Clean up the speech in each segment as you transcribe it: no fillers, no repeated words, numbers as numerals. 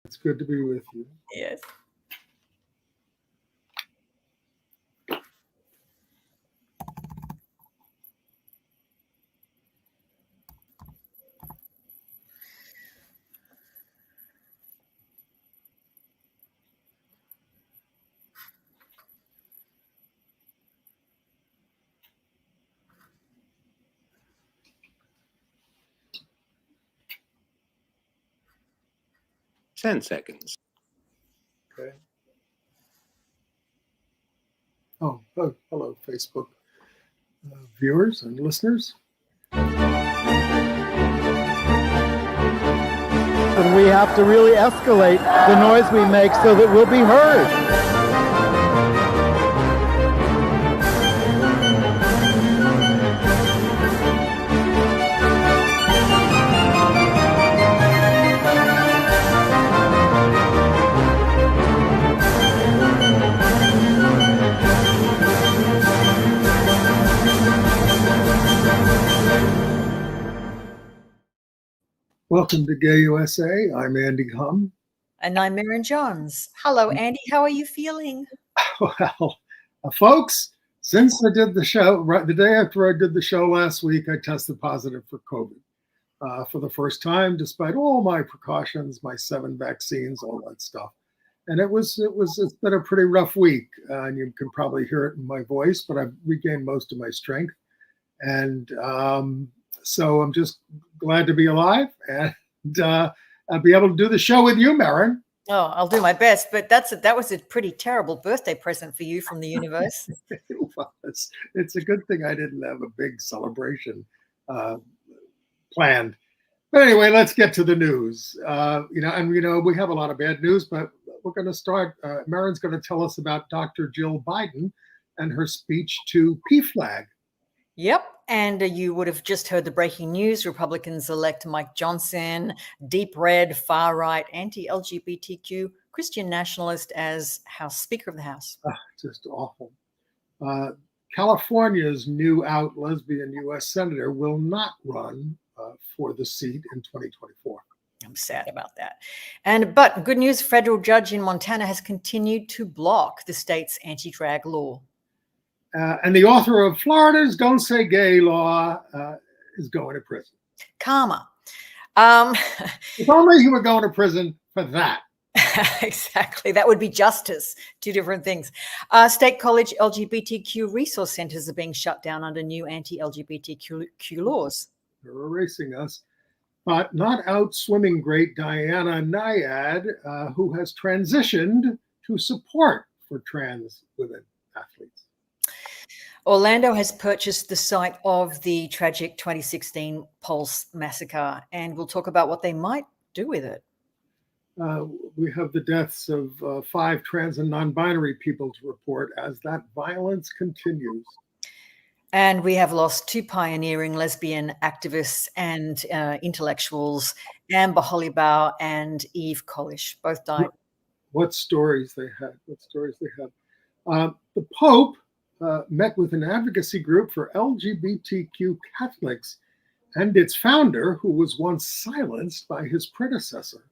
It's good to be with you. Yes. Ten seconds. Okay. Oh, hello, Facebook viewers and listeners. And we have to really escalate the noise we make so that we'll be heard. Welcome to Gay USA. I'm Andy Humm. And I'm Merryn Johns. Hello, Andy. How are you feeling? Well, folks, since I did the show, right the day after I did the show last week, I tested positive for COVID for the first time, despite all my precautions, my 7 vaccines, all that stuff. And it's been a pretty rough week, and you can probably hear it in my voice, but I've regained most of my strength. And so I'm just glad to be alive and I'll be able to do the show with you, Merryn. Oh, I'll do my best, but that was a pretty terrible birthday present for you from the universe. It's a good thing I didn't have a big celebration planned. But anyway, let's get to the news. We have a lot of bad news, but we're going to start. Merryn's going to tell us about Dr. Jill Biden and her speech to PFLAG. Yep. And you would have just heard the breaking news. Republicans elect Mike Johnson, deep red, far right, anti-LGBTQ Christian nationalist as House Speaker of the House. Just awful. California's new out lesbian U.S. Senator will not run for the seat in 2024. I'm sad about that. But good news, federal judge in Montana has continued to block the state's anti-drag law. And the author of Florida's Don't Say Gay law is going to prison. Karma. If only he were going to prison for that. Exactly. That would be justice. Two different things. State college LGBTQ resource centers are being shut down under new anti-LGBTQ laws. They're erasing us. But not out swimming great Diana Nyad, who has transitioned to support for trans women athletes. Orlando has purchased the site of the tragic 2016 Pulse massacre, and we'll talk about what they might do with it. We have the deaths of 5 trans and non-binary people to report as that violence continues. And we have lost 2 pioneering lesbian activists and intellectuals, Amber Hollibaugh and Eva Kollisch. Both died. What stories they had. The Pope met with an advocacy group for LGBTQ Catholics and its founder, who was once silenced by his predecessor.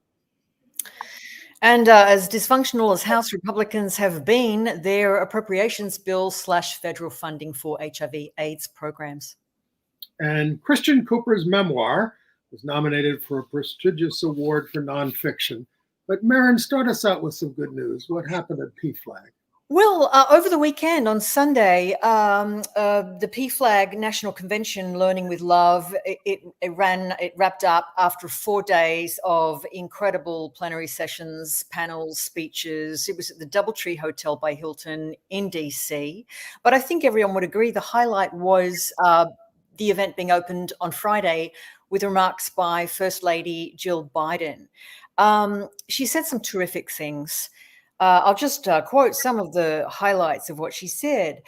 And as dysfunctional as House Republicans have been, their appropriations bill / federal funding for HIV/AIDS programs. And Christian Cooper's memoir was nominated for a prestigious award for nonfiction. But Merryn, start us out with some good news. What happened at PFLAG? Well, over the weekend on Sunday, the PFLAG National Convention, Learning with Love, it wrapped up after 4 days of incredible plenary sessions, panels, speeches. It was at the Doubletree Hotel by Hilton in DC. But I think everyone would agree the highlight was the event being opened on Friday with remarks by First Lady Jill Biden. She said some terrific things. I'll just quote some of the highlights of what she said.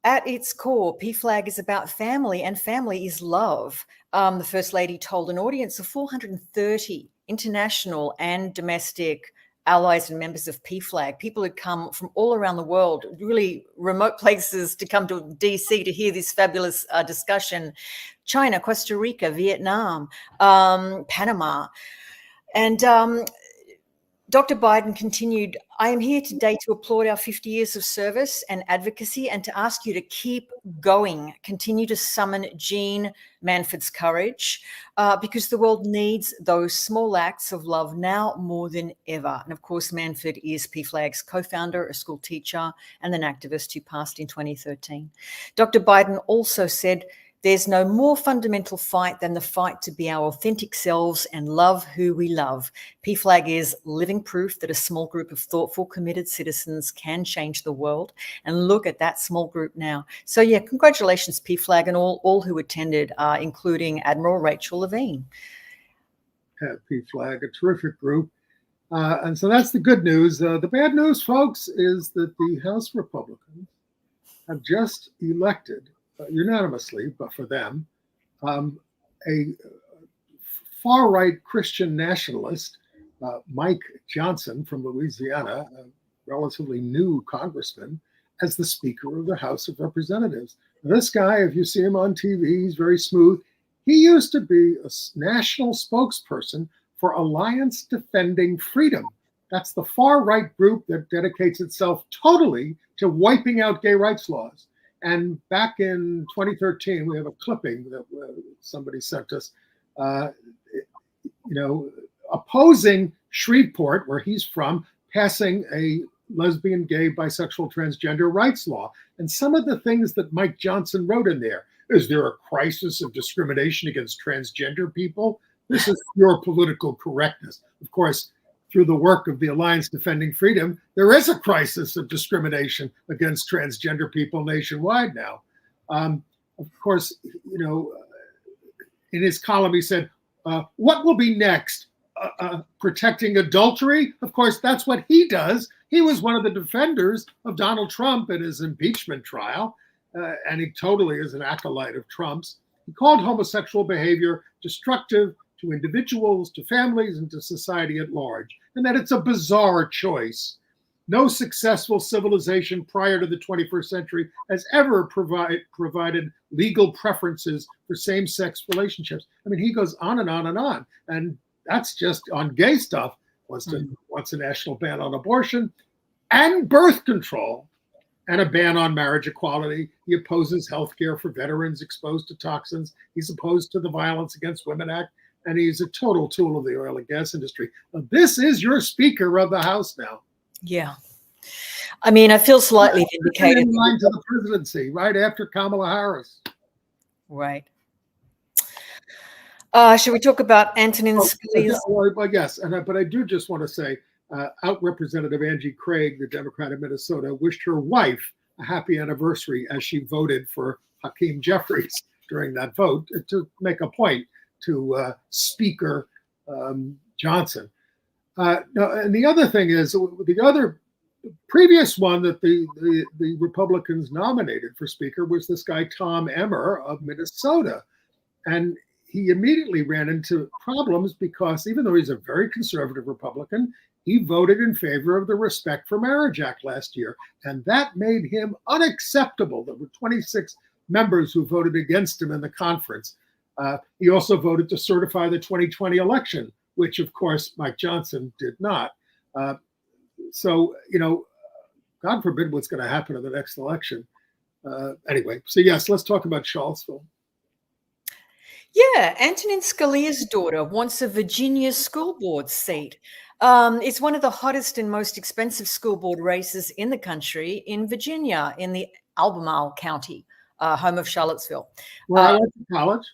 At its core, PFLAG is about family, and family is love. The First Lady told an audience of 430 international and domestic allies and members of PFLAG, people who'd come from all around the world, really remote places, to come to DC to hear this fabulous discussion. China, Costa Rica, Vietnam, Panama. And Dr. Biden continued, I am here today to applaud our 50 years of service and advocacy and to ask you to keep going, continue to summon Jean Manford's courage, because the world needs those small acts of love now more than ever. And of course, Manford is PFLAG's co-founder, a school teacher, and an activist who passed in 2013. Dr. Biden also said, there's no more fundamental fight than the fight to be our authentic selves and love who we love. PFLAG is living proof that a small group of thoughtful, committed citizens can change the world. And look at that small group now. So yeah, congratulations, PFLAG, and all who attended, including Admiral Rachel Levine. PFLAG, a terrific group. And so that's the good news. The bad news, folks, is that the House Republicans have just elected unanimously, but for them, a far-right Christian nationalist, Mike Johnson from Louisiana, a relatively new congressman, as the Speaker of the House of Representatives. Now, this guy, if you see him on TV, he's very smooth. He used to be a national spokesperson for Alliance Defending Freedom. That's the far-right group that dedicates itself totally to wiping out gay rights laws. And back in 2013, we have a clipping that somebody sent us, opposing Shreveport, where he's from, passing a lesbian, gay, bisexual, transgender rights law. And some of the things that Mike Johnson wrote in there, is there a crisis of discrimination against transgender people? This is pure political correctness. Of course, through the work of the Alliance Defending Freedom, there is a crisis of discrimination against transgender people nationwide now. Of course, in his column, he said, what will be next? Protecting adultery? Of course, that's what he does. He was one of the defenders of Donald Trump in his impeachment trial, and he totally is an acolyte of Trump's. He called homosexual behavior destructive to individuals, to families, and to society at large, and that it's a bizarre choice. No successful civilization prior to the 21st century has ever provided legal preferences for same-sex relationships. I mean, he goes on and on and on, and that's just on gay stuff. Wants a national ban on abortion and birth control and a ban on marriage equality. He opposes health care for veterans exposed to toxins. He's opposed to the Violence Against Women Act. And he's a total tool of the oil and gas industry. This is your Speaker of the House now. Yeah. I mean, I feel slightly vindicated. In line to the presidency, right after Kamala Harris. Right. Should we talk about Antonin Scalia? Well, yes, but I do just want to say, out Representative Angie Craig, the Democrat of Minnesota, wished her wife a happy anniversary as she voted for Hakeem Jeffries during that vote to make a point to Speaker Johnson. And the other thing is, the other previous one that the Republicans nominated for Speaker was this guy, Tom Emmer of Minnesota. And he immediately ran into problems because even though he's a very conservative Republican, he voted in favor of the Respect for Marriage Act last year. And that made him unacceptable. There were 26 members who voted against him in the conference. He also voted to certify the 2020 election, which, of course, Mike Johnson did not. So, God forbid what's going to happen in the next election. Anyway, so yes, let's talk about Charlottesville. Yeah, Antonin Scalia's daughter wants a Virginia school board seat. It's one of the hottest and most expensive school board races in the country in Virginia, in the Albemarle County, home of Charlottesville. Where I went to college.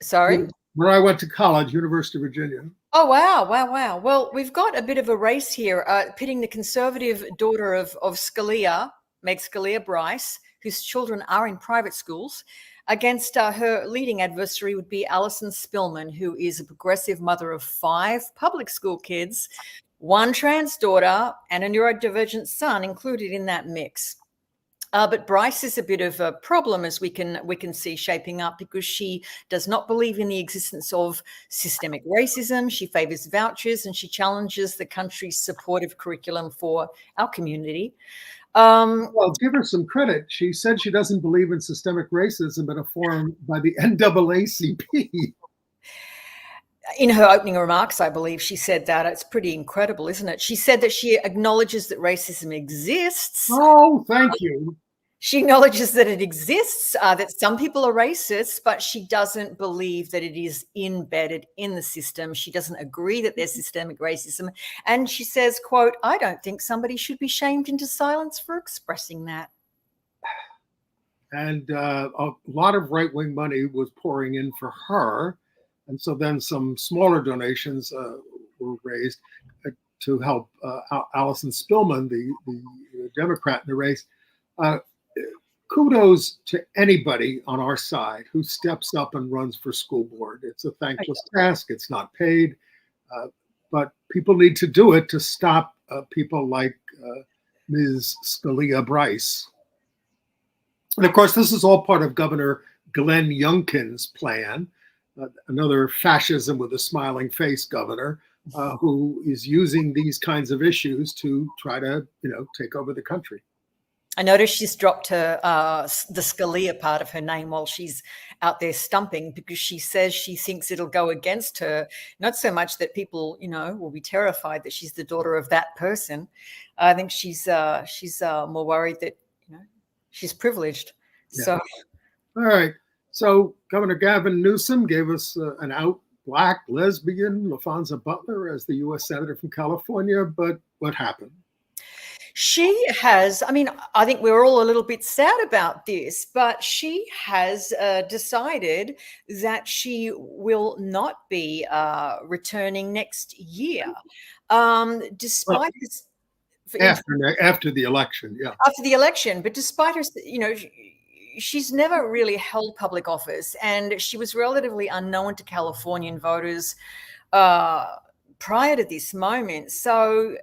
Sorry? Where I went to college, University of Virginia. Oh, wow. Well, we've got a bit of a race here, pitting the conservative daughter of Scalia, Meg Scalia Bryce, whose children are in private schools, against her leading adversary would be Allison Spillman, who is a progressive mother of 5 public school kids, 1 trans daughter, and a neurodivergent son included in that mix. But Bryce is a bit of a problem, as we can see shaping up, because she does not believe in the existence of systemic racism. She favors vouchers, and she challenges the country's supportive curriculum for our community. Well, give her some credit. She said she doesn't believe in systemic racism in a forum by the NAACP. In her opening remarks, I believe she said that. It's pretty incredible, isn't it? She said that she acknowledges that racism exists. Oh, thank you. She acknowledges that it exists, that some people are racist, but she doesn't believe that it is embedded in the system. She doesn't agree that there's systemic racism. And she says, quote, "I don't think somebody should be shamed into silence for expressing that." And a lot of right-wing money was pouring in for her. And so then some smaller donations were raised to help Allison Spillman, the Democrat in the race. Kudos to anybody on our side who steps up and runs for school board. It's a thankless task. It's not paid. But people need to do it to stop people like Ms. Scalia Bryce. And of course, this is all part of Governor Glenn Youngkin's plan. Another fascism with a smiling face governor who is using these kinds of issues to try to, take over the country. I noticed she's dropped her the Scalia part of her name while she's out there stumping, because she says she thinks it'll go against her. Not so much that people, will be terrified that she's the daughter of that person. I think she's more worried that she's privileged. Yeah. So, all right. So Governor Gavin Newsom gave us an out Black lesbian LaFonza Butler as the U.S. Senator from California. But what happened? She has, I think we're all a little bit sad about this, but she has decided that she will not be returning next year, despite this. After the election, yeah. After the election, but despite her, she's never really held public office, and she was relatively unknown to Californian voters prior to this moment. So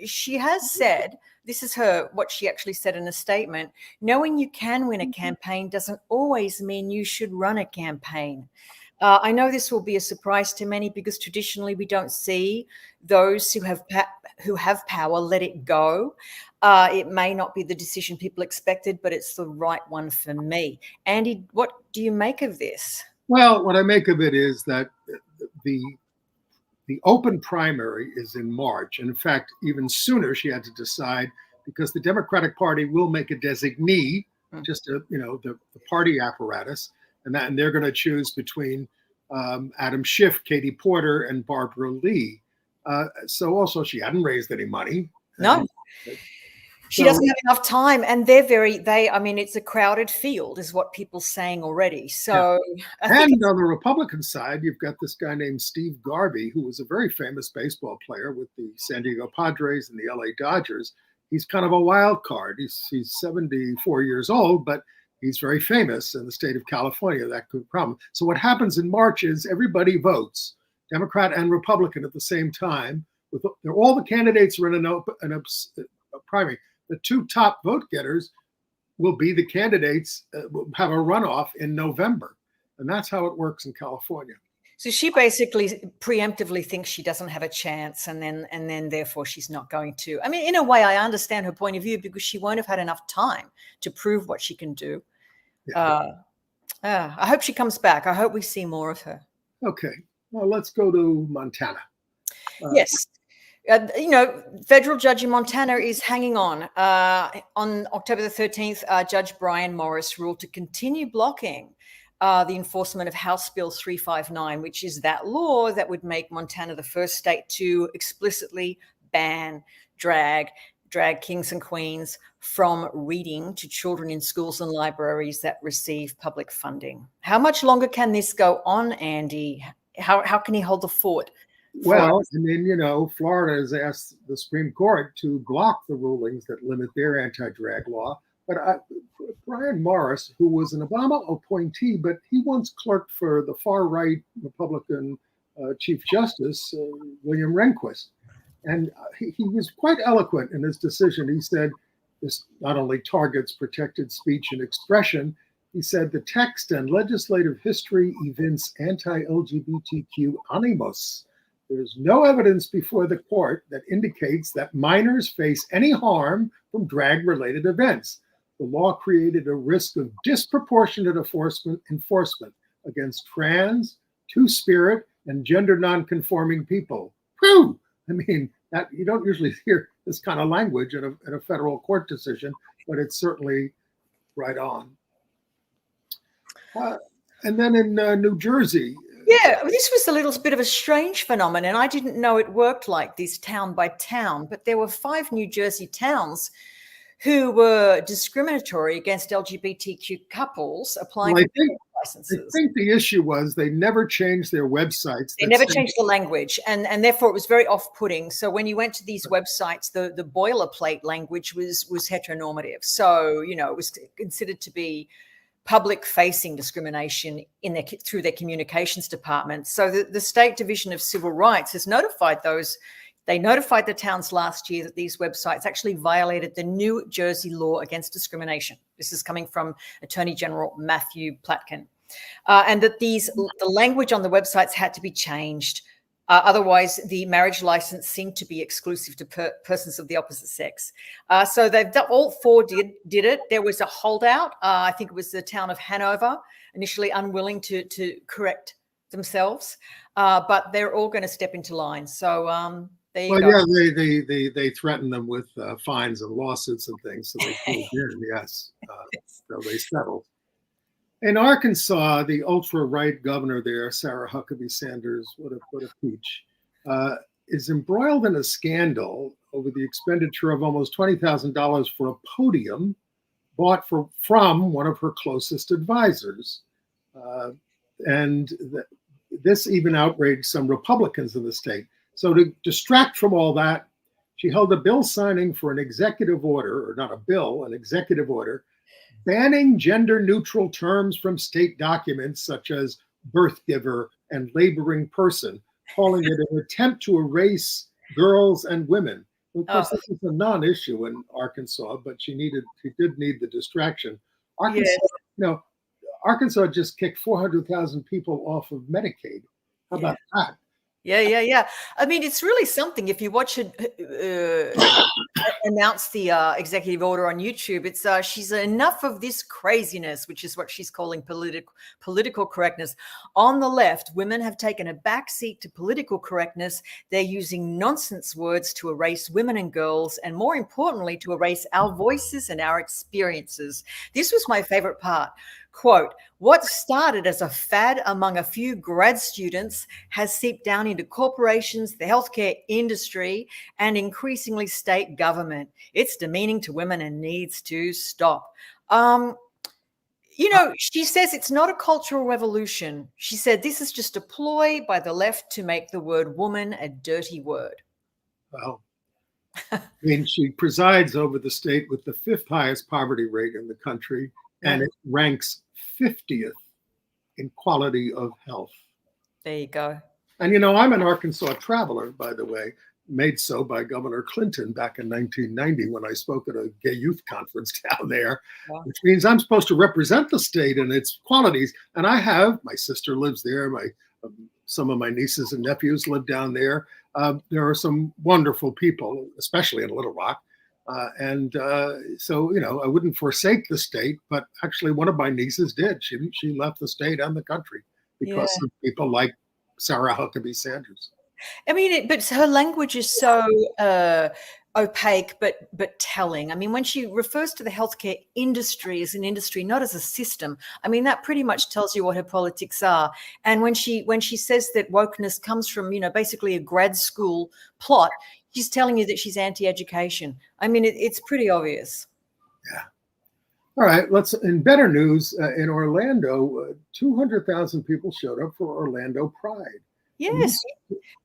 she has said, this is what she actually said in a statement: knowing you can win a campaign doesn't always mean you should run a campaign. I know this will be a surprise to many, because traditionally we don't see those who have power let it go. It may not be the decision people expected, but it's the right one for me. Andy, what do you make of this? Well, what I make of it is that the open primary is in March. And in fact, even sooner she had to decide, because the Democratic Party will make a designee, just the party apparatus, and they're going to choose between Adam Schiff, Katie Porter, and Barbara Lee. So also she hadn't raised any money. No. She doesn't have enough time, and it's a crowded field, is what people are saying already. So, yeah. And on the Republican side, you've got this guy named Steve Garvey, who was a very famous baseball player with the San Diego Padres and the LA Dodgers. He's kind of a wild card. He's 74 years old, but he's very famous in the state of California. That could be a problem. So what happens in March is everybody votes, Democrat and Republican, at the same time. All the candidates are in a primary. The two top vote getters will be the candidates, will have a runoff in November. And that's how it works in California. So she basically preemptively thinks she doesn't have a chance, and then therefore she's not going to. In a way, I understand her point of view, because she won't have had enough time to prove what she can do. Yeah. I hope she comes back. I hope we see more of her. Okay. Well, let's go to Montana. Yes. Federal judge in Montana is hanging on. On October the 13th, Judge Brian Morris ruled to continue blocking the enforcement of House Bill 359, which is that law that would make Montana the first state to explicitly ban drag kings and queens from reading to children in schools and libraries that receive public funding. How much longer can this go on, Andy? How can he hold the fort? Well, Florida has asked the Supreme Court to block the rulings that limit their anti-drag law. But Brian Morris, who was an Obama appointee, but he once clerked for the far-right Republican Chief Justice, William Rehnquist. And he was quite eloquent in his decision. He said this not only targets protected speech and expression, he said the text and legislative history evince anti-LGBTQ animus. There's no evidence before the court that indicates that minors face any harm from drag-related events. The law created a risk of disproportionate enforcement against trans, two-spirit, and gender nonconforming people. Whew! I mean, that you don't usually hear this kind of language in a federal court decision, but it's certainly right on. And then in New Jersey. Yeah, this was a little bit of a strange phenomenon. I didn't know it worked like this town by town, but there were 5 New Jersey towns who were discriminatory against LGBTQ couples applying for licenses. I think the issue was they never changed their websites. They never changed the language, and therefore it was very off-putting. So when you went to these websites, the boilerplate language was heteronormative. So, you know, it was considered to be public-facing discrimination through their communications department. So the State Division of Civil Rights has notified those. They notified the towns last year that these websites actually violated the New Jersey law against discrimination. This is coming from Attorney General Matthew Platkin. And that the language on the websites had to be changed. Otherwise, the marriage license seemed to be exclusive to persons of the opposite sex. So they've done, all 4 did it. There was a holdout. I think it was the town of Hanover, initially unwilling to correct themselves. But they're all going to step into line. So there you go. Yeah, they threatened them with fines and lawsuits and things. So they pulled in, yes. So they settled. In Arkansas, the ultra-right governor there, Sarah Huckabee Sanders, what a peach, is embroiled in a scandal over the expenditure of almost $20,000 for a podium bought from one of her closest advisors. This even outraged some Republicans in the state. So to distract from all that, she held a bill signing for an executive order, or not a bill, an executive order, banning gender-neutral terms from state documents such as birth giver and laboring person, calling it an attempt to erase girls and women. Of course, this is a non-issue in Arkansas, but she did need the distraction. Arkansas just kicked 400,000 people off of Medicaid. How about that? Yeah. I mean, it's really something. If you watch it announce the executive order on YouTube, it's she's enough of this craziness, which is what she's calling political correctness. On the left, women have taken a backseat to political correctness. They're using nonsense words to erase women and girls, and more importantly, to erase our voices and our experiences. This was my favorite part. Quote, what started as a fad among a few grad students has seeped down into corporations, the healthcare industry, and increasingly state government. It's demeaning to women and needs to stop. She says it's not a cultural revolution. She said this is just a ploy by the left to make the word woman a dirty word. Well, I mean, she presides over the state with the 5th highest poverty rate in the country, and it ranks 50th in quality of health. There you go. And, I'm an Arkansas traveler, by the way, made so by Governor Clinton back in 1990 when I spoke at a gay youth conference down there, which means I'm supposed to represent the state and its qualities. And my sister lives there. Some of my nieces and nephews live down there. There are some wonderful people, especially in Little Rock. So, I wouldn't forsake the state, but actually one of my nieces did. She left the state and the country because of people like Sarah Huckabee Sanders. I mean, but her language is so opaque, but telling. I mean, when she refers to the healthcare industry as an industry, not as a system, I mean, that pretty much tells you what her politics are. And when she says that wokeness comes from, basically a grad school plot, she's telling you that she's anti-education. I mean, it's pretty obvious. Yeah. All right. In better news, in Orlando, 200,000 people showed up for Orlando Pride. Yes.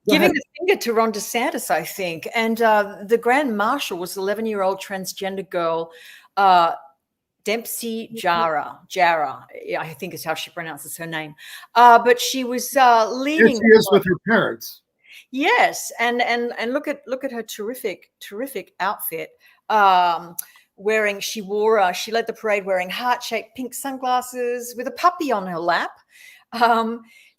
Giving the finger to Ron DeSantis, I think. And the Grand Marshal was 11-year-old transgender girl, Dempsey Jara, I think is how she pronounces her name. But she was leading. Here she is with her parents. Yes, and look at her terrific outfit. She led the parade wearing heart-shaped pink sunglasses with a puppy on her lap.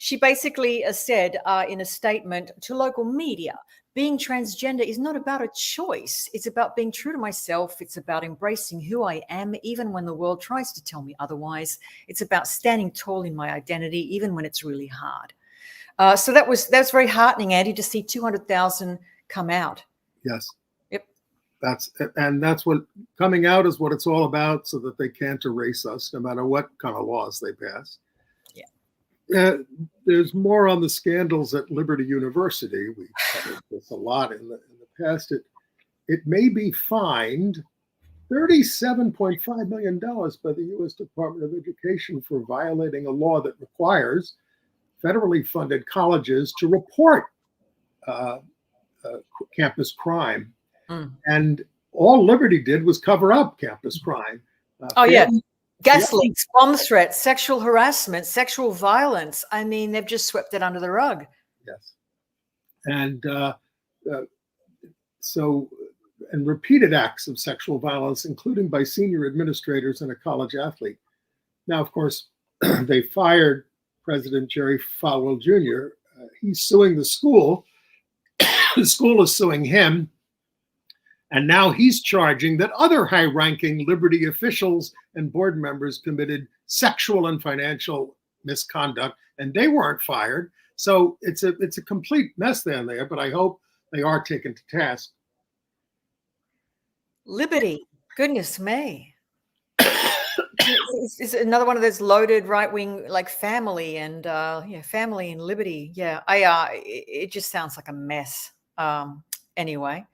She basically said in a statement to local media, being transgender is not about a choice. It's about being true to myself. It's about embracing who I am, even when the world tries to tell me otherwise. It's about standing tall in my identity, even when it's really hard. So that's very heartening, Andy, to see 200,000 come out. Yes. Yep. That's what coming out is what it's all about, so that they can't erase us, no matter what kind of laws they pass. Yeah. There's more on the scandals at Liberty University. We covered this a lot in the past. It may be fined $37.5 million by the U.S. Department of Education for violating a law that requires federally funded colleges to report campus crime. And all Liberty did was cover up campus crime. Gas leaks, bomb threats, sexual harassment, sexual violence. I mean, they've just swept it under the rug. Yes. And and repeated acts of sexual violence, including by senior administrators and a college athlete. Now, of course, they fired President Jerry Falwell Jr. He's suing the school. The school is suing him. And now he's charging that other high-ranking Liberty officials and board members committed sexual and financial misconduct, and they weren't fired. So it's a complete mess down there, but I hope they are taken to task. Liberty, goodness me. Is another one of those loaded right-wing, like family and family and liberty. Yeah, it just sounds like a mess. Anyway,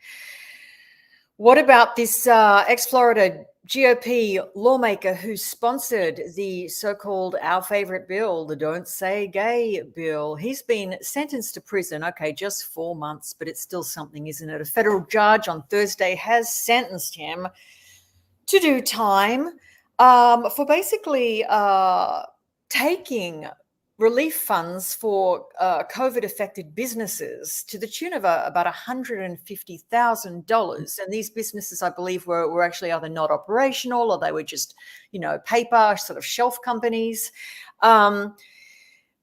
what about this ex-Florida GOP lawmaker who sponsored the so-called our favorite bill, the Don't Say Gay bill? He's been sentenced to prison. Okay, just 4 months, but it's still something, isn't it? A federal judge on Thursday has sentenced him to do time for basically taking relief funds for COVID-affected businesses to the tune of about $150,000. And these businesses, I believe, were actually either not operational or they were just, paper sort of shelf companies.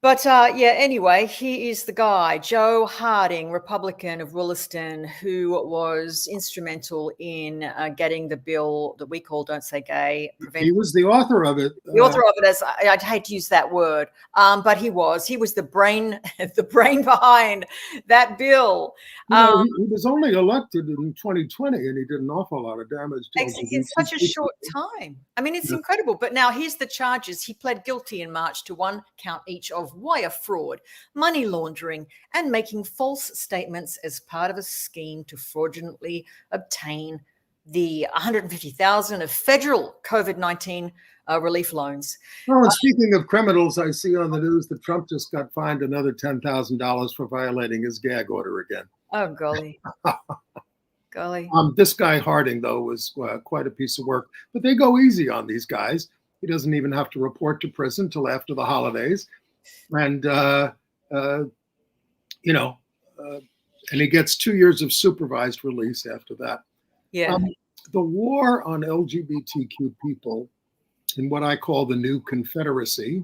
Anyway, he is the guy, Joe Harding, Republican of Williston, who was instrumental in getting the bill that we call Don't Say Gay. He was the author of it. The author of it, I'd hate to use that word, but he was the brain, behind that bill. He was only elected in 2020, and he did an awful lot of damage to in such a short time. I mean, it's incredible. But now here's the charges. He pled guilty in March to 1 count each of wire fraud, money laundering, and making false statements as part of a scheme to fraudulently obtain the $150,000 of federal COVID-19 relief loans. Oh, and speaking of criminals, I see on the news that Trump just got fined another $10,000 for violating his gag order again. Oh, golly. Golly. This guy Harding, though, was quite a piece of work. But they go easy on these guys. He doesn't even have to report to prison till after the holidays. And, and he gets 2 years of supervised release after that. Yeah. The war on LGBTQ people in what I call the new Confederacy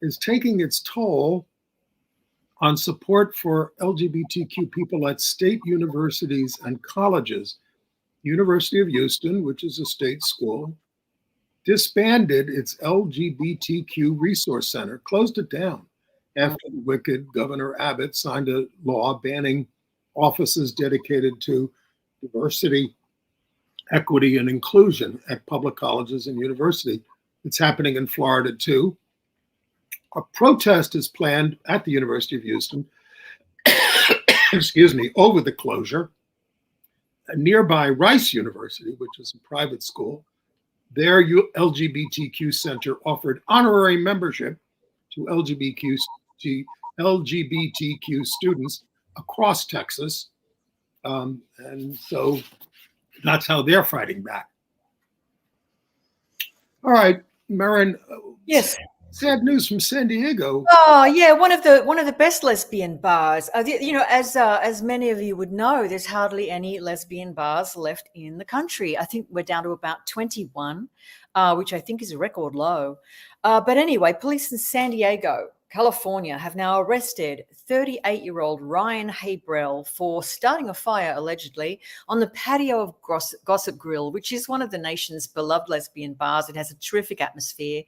is taking its toll on support for LGBTQ people at state universities and colleges. University of Houston, which is a state school, disbanded its LGBTQ Resource Center, closed it down after the wicked Governor Abbott signed a law banning offices dedicated to diversity, equity, and inclusion at public colleges and universities. It's happening in Florida, too. A protest is planned at the University of Houston, over the closure. A nearby Rice University, which is a private school, their LGBTQ center offered honorary membership to LGBTQ students across Texas. And so that's how they're fighting back. All right, Merryn. Yes. Sad news from San Diego. Oh yeah, one of the best lesbian bars. As many of you would know, there's hardly any lesbian bars left in the country. I think we're down to about 21, which I think is a record low. But anyway, police in San Diego, California, have now arrested 38-year-old Ryan Habrell for starting a fire, allegedly, on the patio of Gossip Grill, which is one of the nation's beloved lesbian bars. It has a terrific atmosphere.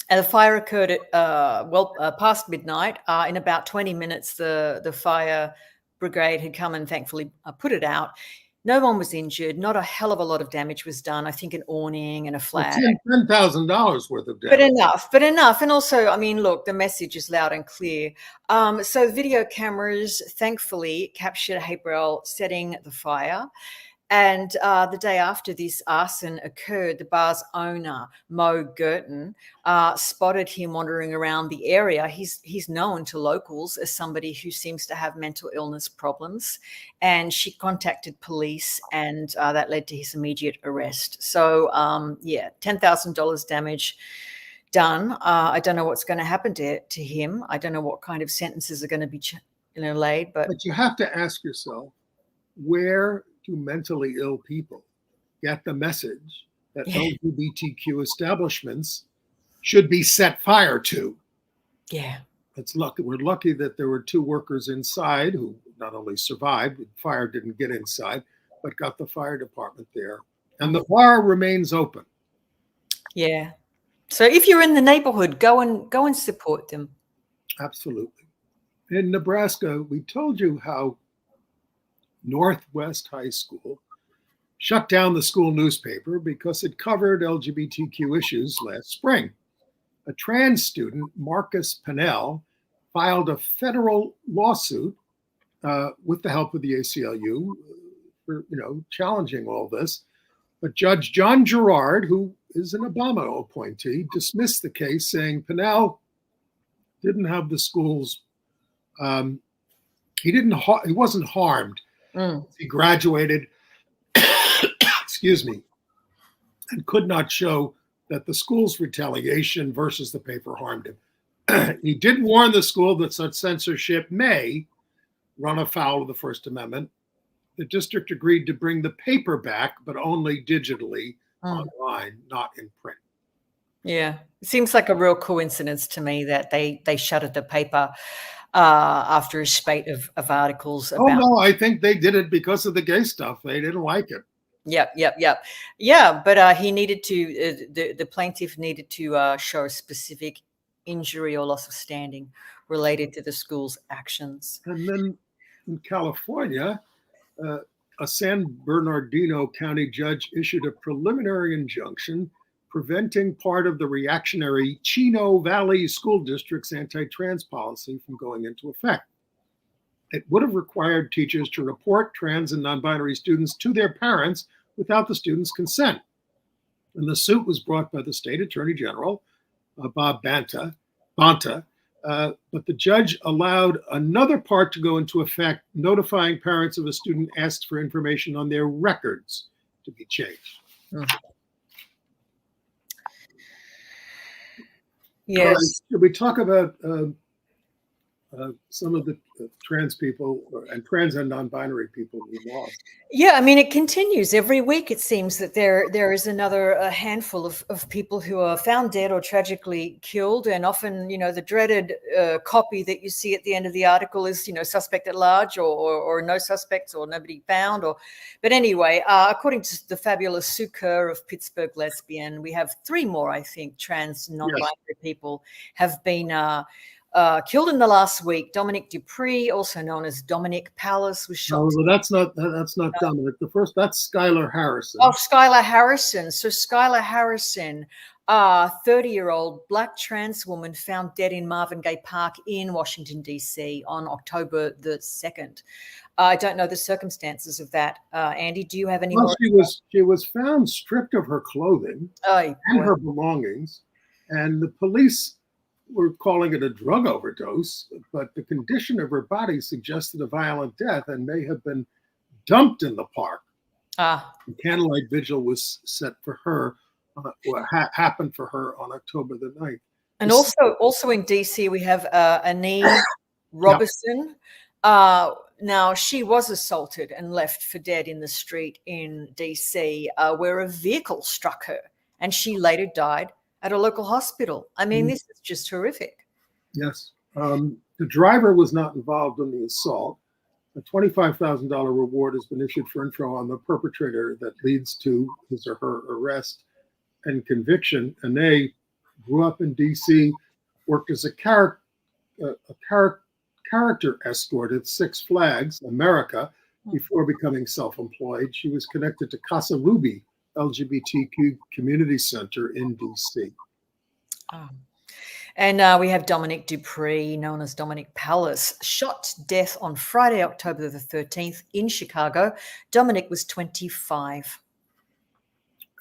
And the fire occurred at past midnight. In about 20 minutes, the fire brigade had come and thankfully put it out. No one was injured. Not a hell of a lot of damage was done. I think an awning and a flag. $10,000 worth of damage. But enough. And also, I mean, look, the message is loud and clear. So video cameras, thankfully, captured Habrel setting the fire. And the day after this arson occurred, the bar's owner, Mo Girton, spotted him wandering around the area. He's known to locals as somebody who seems to have mental illness problems. And she contacted police, and that led to his immediate arrest. So, $10,000 damage done. I don't know what's going to happen to him. I don't know what kind of sentences are going to be laid. But you have to ask yourself, where do mentally ill people get the message that LGBTQ establishments should be set fire to? Yeah. We're lucky that there were 2 workers inside who not only survived, the fire didn't get inside, but got the fire department there. And the bar remains open. Yeah. So if you're in the neighborhood, go and support them. Absolutely. In Nebraska, we told you how Northwest High School shut down the school newspaper because it covered LGBTQ issues last spring. A trans student, Marcus Pennell, filed a federal lawsuit with the help of the ACLU for, challenging all this. But Judge John Gerard, who is an Obama appointee, dismissed the case, saying Pennell didn't have the schools. He wasn't harmed. He graduated, and could not show that the school's retaliation versus the paper harmed him. He did warn the school that such censorship may run afoul of the First Amendment. The district agreed to bring the paper back, but only digitally online, not in print. Yeah, it seems like a real coincidence to me that they shuttered the paper after a spate of articles about. Oh no, I think they did it because of the gay stuff. They didn't like it. Yep. Yeah, but he needed to. The plaintiff needed to show a specific injury or loss of standing related to the school's actions. And then in California, a San Bernardino County judge issued a preliminary injunction preventing part of the reactionary Chino Valley School District's anti-trans policy from going into effect. It would have required teachers to report trans and non-binary students to their parents without the students' consent. And the suit was brought by the state attorney general, Bob Bonta, but the judge allowed another part to go into effect, notifying parents of a student asked for information on their records to be changed. Yes. Should we talk about some of the trans people and trans and non-binary people we lost? Yeah, I mean, it continues every week. It seems that there is a handful of people who are found dead or tragically killed, and often, the dreaded copy that you see at the end of the article is, suspect at large or no suspects or nobody found. But anyway, according to the fabulous Sue Kerr of Pittsburgh Lesbian, we have 3 more, I think, trans non-binary people have been killed in the last week. Dominic Dupree, also known as Dominic Palace, was shot. No, that's not Dominic. The first, that's Skylar Harrison. Oh, Skylar Harrison. So Skylar Harrison, 30-year-old black trans woman found dead in Marvin Gaye Park in Washington, D.C. on October the 2nd. I don't know the circumstances of that. Andy, do you have any more? She was found stripped of her clothing and her belongings, and the police were calling it a drug overdose, but the condition of her body suggested a violent death and may have been dumped in the park. The candlelight vigil was set for her, happened for her on October the 9th. And also in DC, we have Annie Robertson. Now, she was assaulted and left for dead in the street in DC, where a vehicle struck her, and she later died at a local hospital. I mean, this is just horrific. Yes. The driver was not involved in the assault. A $25,000 reward has been issued for info on the perpetrator that leads to his or her arrest and conviction. And grew up in D.C., worked as a character escort at Six Flags America before becoming self-employed. She was connected to Casa Ruby LGBTQ Community Center in D.C. And we have Dominic Dupree, known as Dominic Palace, shot to death on Friday, October the 13th in Chicago. Dominic was 25.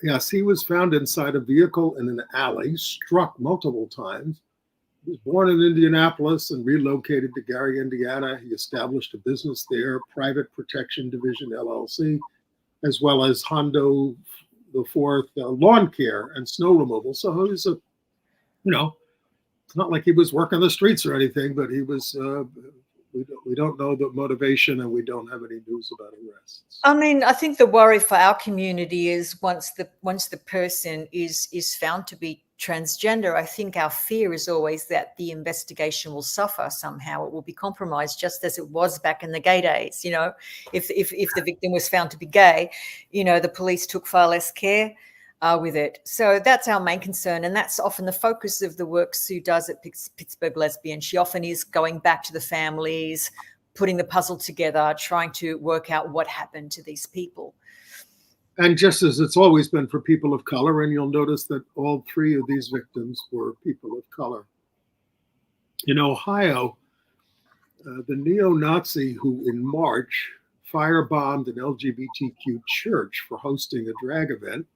Yes, he was found inside a vehicle in an alley, struck multiple times. He was born in Indianapolis and relocated to Gary, Indiana. He established a business there, Private Protection Division, LLC, as well as Hondo the Fourth lawn care and snow removal. So he's a, it's not like he was working the streets or anything, but he was, we don't know the motivation and we don't have any news about arrests. I mean, I think the worry for our community is once the person is found to be transgender, I think our fear is always that the investigation will suffer somehow. It will be compromised, just as it was back in the gay days. If the victim was found to be gay, the police took far less care with it. So that's our main concern, and that's often the focus of the work Sue does at Pittsburgh Lesbian. She often is going back to the families, putting the puzzle together, trying to work out what happened to these people. And just as it's always been for people of color, and you'll notice that all three of these victims were people of color. In Ohio, the neo-Nazi who in March firebombed an LGBTQ church for hosting a drag event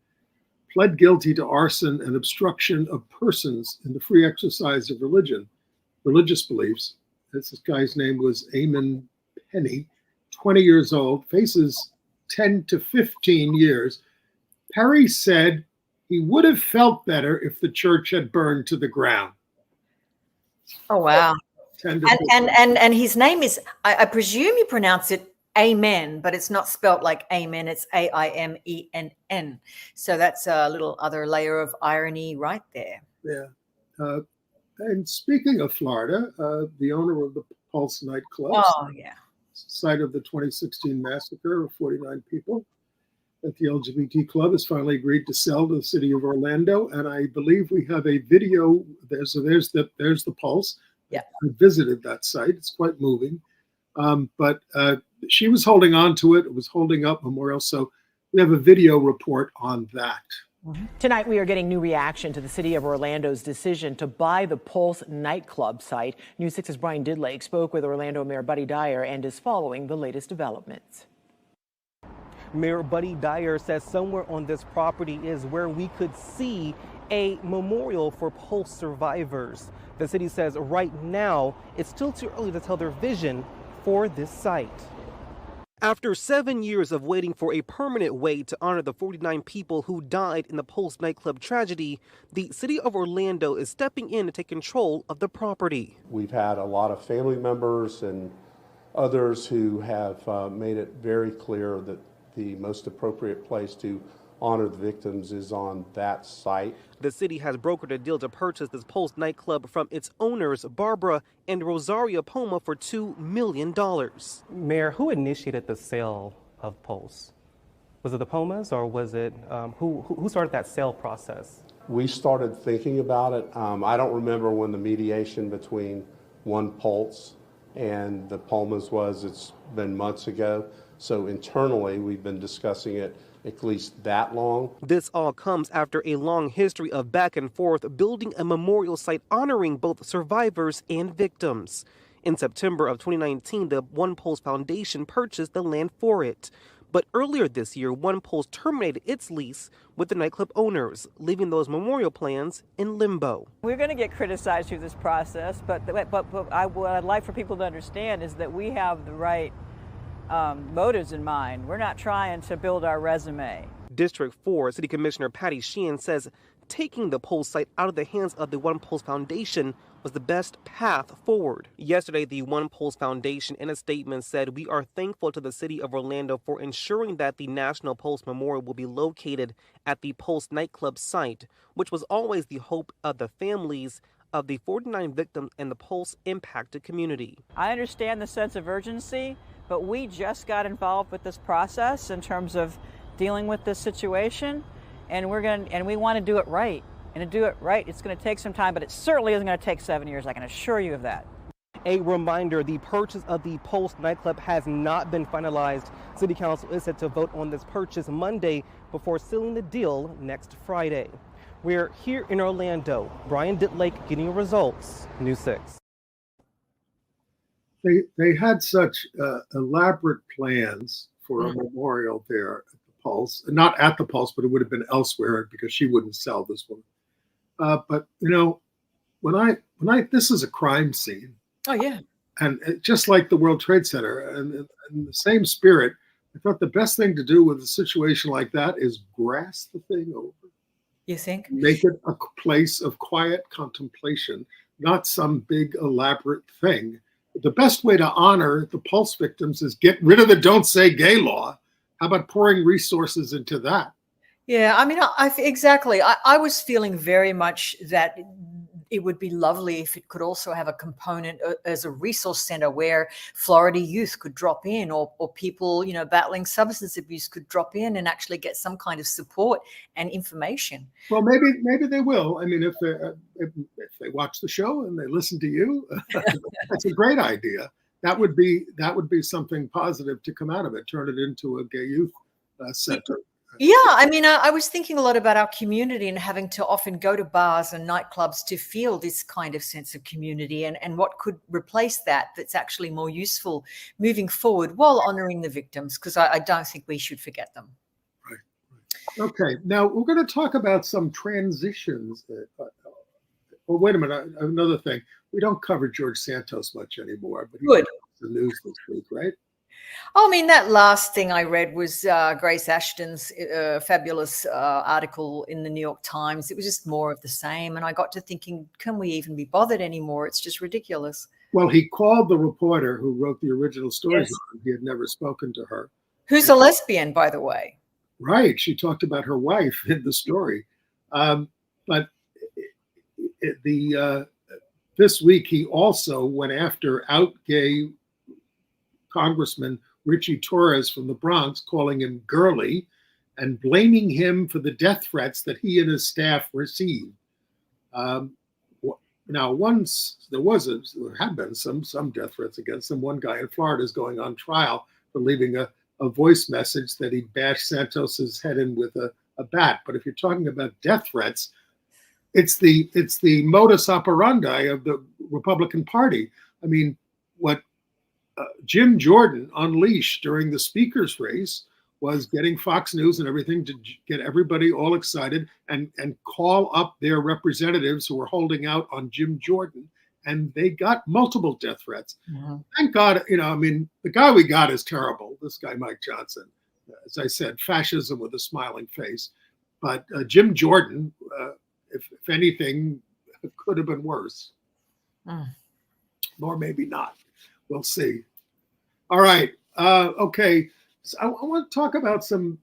pled guilty to arson and obstruction of persons in the free exercise of religious beliefs. This guy's name was Eamon Penny, 20 years old, faces 10 to 15 years. Perry said he would have felt better if the church had burned to the ground. Oh, wow. And his name is, I presume you pronounce it Amen, but it's not spelt like amen. It's AIMENN. So that's a little other layer of irony right there. Yeah. And speaking of Florida, the owner of the Pulse nightclub, site of the 2016 massacre of 49 people at the LGBT club, has finally agreed to sell to the city of Orlando. And I believe we have a video. There's the Pulse. Yeah. I visited that site. It's quite moving. But she was holding on to it. It was holding up Memorial. So we have a video report on that. Tonight, we are getting new reaction to the city of Orlando's decision to buy the Pulse nightclub site. News 6's Brian Didlake spoke with Orlando Mayor Buddy Dyer and is following the latest developments. Mayor Buddy Dyer says somewhere on this property is where we could see a memorial for Pulse survivors. The city says right now it's still too early to tell their vision for this site. After 7 years of waiting for a permanent way to honor the 49 people who died in the Pulse nightclub tragedy, the city of Orlando is stepping in to take control of the property. We've had a lot of family members and others who have made it very clear that the most appropriate place to honor the victims is on that site. The city has brokered a deal to purchase this Pulse nightclub from its owners, Barbara and Rosaria Poma, for $2 million. Mayor, who initiated the sale of Pulse? Was it the Pomas, or was it, who started that sale process? We started thinking about it. I don't remember when the mediation between One Pulse and the Pomas was. It's been months ago. So internally, we've been discussing it at least that long. This all comes after a long history of back and forth building a memorial site honoring both survivors and victims. In September of 2019, the One Pulse Foundation purchased the land for it. But earlier this year, One Pulse terminated its lease with the nightclub owners, leaving those memorial plans in limbo. We're going to get criticized through this process, but what I'd like for people to understand is that we have the right motives in mind. We're not trying to build our resume. District 4 City Commissioner Patty Sheehan says taking the Pulse site out of the hands of the One Pulse Foundation was the best path forward. Yesterday, the One Pulse Foundation in a statement said, "We are thankful to the city of Orlando for ensuring that the National Pulse Memorial will be located at the Pulse nightclub site, which was always the hope of the families of the 49 victims and the Pulse impacted community." I understand the sense of urgency, but we just got involved with this process in terms of dealing with this situation, and we want to do it right. And to do it right, it's going to take some time, but it certainly isn't going to take 7 years. I can assure you of that. A reminder, the purchase of the Pulse nightclub has not been finalized. City Council is set to vote on this purchase Monday before sealing the deal next Friday. We're here in Orlando. Brian Ditlake getting your results, News 6. They had such elaborate plans for a memorial there at the Pulse. Not at the Pulse, but it would have been elsewhere because she wouldn't sell this one. But, you know, this is a crime scene. Oh, yeah. And just like the World Trade Center, and in the same spirit, I thought the best thing to do with a situation like that is grass the thing over. You think? Make it a place of quiet contemplation, not some big elaborate thing. The best way to honor the Pulse victims is get rid of the Don't Say Gay law. How about pouring resources into that? Yeah, I mean, exactly. I was feeling very much that it would be lovely if it could also have a component as a resource center where Florida youth could drop in, or people, you know, battling substance abuse could drop in and actually get some kind of support and information. Well, maybe they will. I mean, if they watch the show and they listen to you, that's a great idea. That would be something positive to come out of it. Turn it into a gay youth center. Yeah, I mean, I was thinking a lot about our community and having to often go to bars and nightclubs to feel this kind of sense of community, and what could replace that that's actually more useful moving forward while honoring the victims, because I don't think we should forget them. Right. Okay, now we're going to talk about some transitions. Well, wait a minute, another thing. We don't cover George Santos much anymore, but he's in the news this week, right? I mean, that last thing I read was Grace Ashton's fabulous article in the New York Times. It was just more of the same. And I got to thinking, can we even be bothered anymore? It's just ridiculous. Well, he called the reporter who wrote the original story. Yes. He had never spoken to her. Who's a lesbian, by the way. Right. She talked about her wife in the story. But this week, he also went after out gay Congressman Richie Torres from the Bronx, calling him girly and blaming him for the death threats that he and his staff received. Now, once there had been some death threats against him. One guy in Florida is going on trial for leaving a voice message that he bashed Santos's head in with a bat. But if you're talking about death threats, it's the modus operandi of the Republican Party. I mean, what Jim Jordan unleashed during the speaker's race was getting Fox News and everything to get everybody all excited and call up their representatives who were holding out on Jim Jordan, and they got multiple death threats. Mm-hmm. Thank God, you know, I mean, the guy we got is terrible. This guy, Mike Johnson, as I said, fascism with a smiling face. But Jim Jordan, if anything, could have been worse. Or maybe not. We'll see. All right. Okay. So I want to talk about some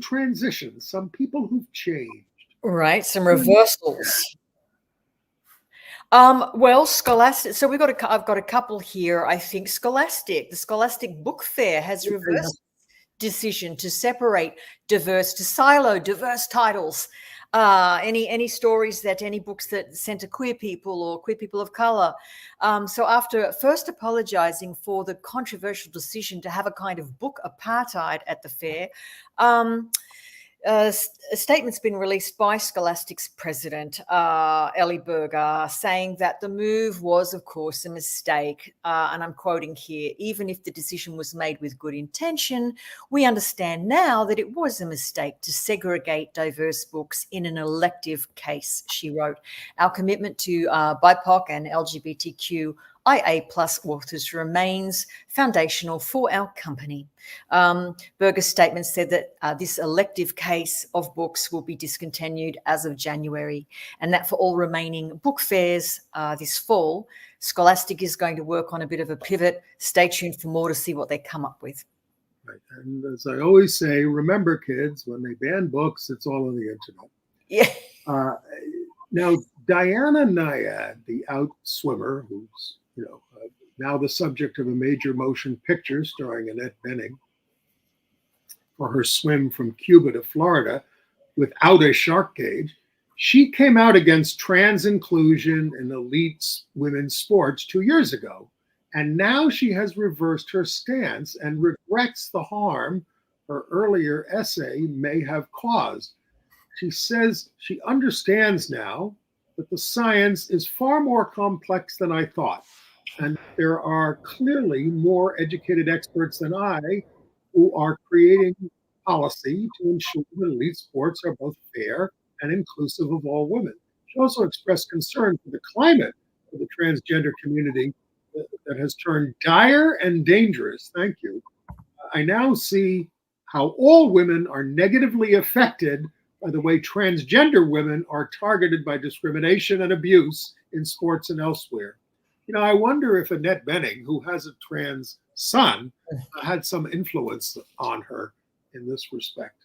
transitions, some people who've changed. Right. Some reversals. Well, Scholastic. So I've got a couple here. I think the Scholastic Book Fair has reversed decision to separate to silo diverse titles. Any stories any books that center queer people or queer people of color. So after first apologizing for the controversial decision to have a kind of book apartheid at the fair, a statement's been released by Scholastic's president, Ellie Berger, saying that the move was, of course, a mistake. And I'm quoting here, even if the decision was made with good intention, we understand now that it was a mistake to segregate diverse books in an elective case, she wrote. Our commitment to BIPOC and LGBTQ IA+ authors remains foundational for our company. Berger's statement said that this elective case of books will be discontinued as of January, and that for all remaining book fairs this fall, Scholastic is going to work on a bit of a pivot. Stay tuned for more to see what they come up with. Right. And as I always say, remember, kids, when they ban books, it's all on the internet. Yeah. Now, Diana Nyad, the out swimmer, who's now the subject of a major motion picture starring Annette Bening for her swim from Cuba to Florida without a shark cage, She came out against trans inclusion in elite women's sports 2 years ago. And now she has reversed her stance and regrets the harm her earlier essay may have caused. She says she understands now that the science is far more complex than I thought. And there are clearly more educated experts than I who are creating policy to ensure that elite sports are both fair and inclusive of all women. She also expressed concern for the climate of the transgender community that has turned dire and dangerous. Thank you. I now see how all women are negatively affected by the way transgender women are targeted by discrimination and abuse in sports and elsewhere. You know, I wonder if Annette Bening, who has a trans son, had some influence on her in this respect.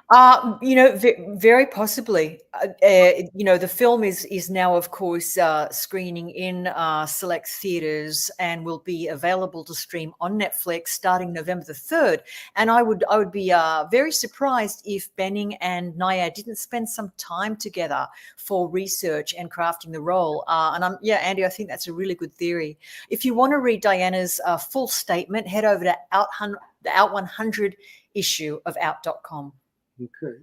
Very possibly. The film is now, of course, screening in select theaters and will be available to stream on Netflix starting November the 3rd. And I would be very surprised if Bening and Nyad didn't spend some time together for research and crafting the role. Andy, I think that's a really good theory. If you want to read Diana's full statement, head over to the Out 100 issue of Out.com. Okay.